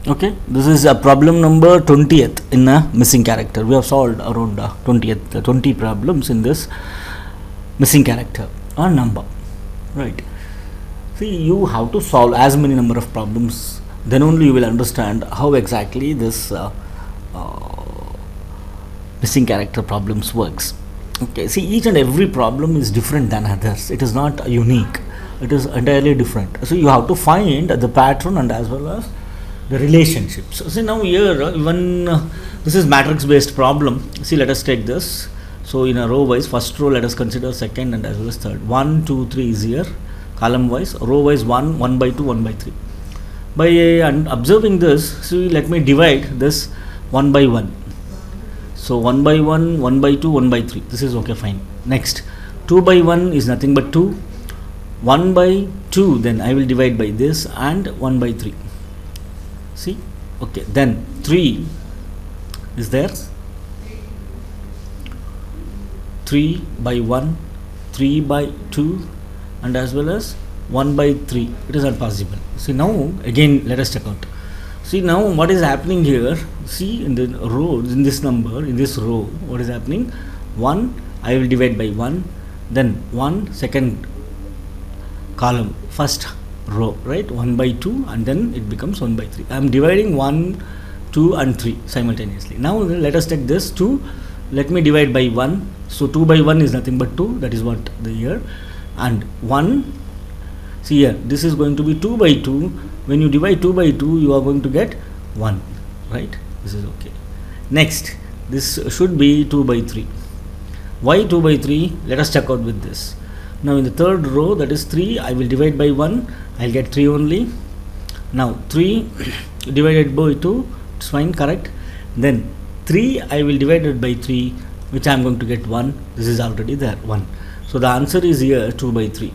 Okay, this is a problem number 20th in a missing character. We have solved around 20 problems in this missing character or number, right? See, you have to solve as many number of problems, then only you will understand how exactly this missing character problems works. Okay, see, each and every problem is different than others. It is not unique, it is entirely different. So you have to find the pattern and as well as the relationships. See, now here even this is matrix based problem. See, let us take this. So in a row wise, first row let us consider second and as well as third. 1 2 3 is here, column wise, row wise 1 1 by 2 1 by 3. By observing this, see, let me divide this 1 by 1. So 1 by 1, 1 by 2, 1 by 3. This is okay, fine. Next, 2 by 1 is nothing but 2. 1 by 2, then I will divide by this, and 1 by 3. See, okay. Then 3 is there. 3 by 1, 3 by 2, and as well as 1 by 3. It is not possible. See, now again let us check out. See, now what is happening here? See, in the row, in this number, in this row, what is happening? 1 I will divide by 1, then 1 second column, first row, right? 1 by 2, and then it becomes 1 by 3. I am dividing 1, 2 and 3 simultaneously. Now let us take this 2. Let me divide by 1. So 2 by 1 is nothing but 2. That is what the here. And 1. See here, this is going to be 2 by 2. When you divide 2 by 2, you are going to get 1, right? This is okay. Next, this should be 2 by 3. Why 2 by 3? Let us check out with this. Now in the third row, that is 3, I will divide by 1. I will get 3 only. Now 3 divided by 2, it's fine, correct. Then 3 I will divide it by 3, which I am going to get 1. This is already there, 1. So the answer is here 2 by 3.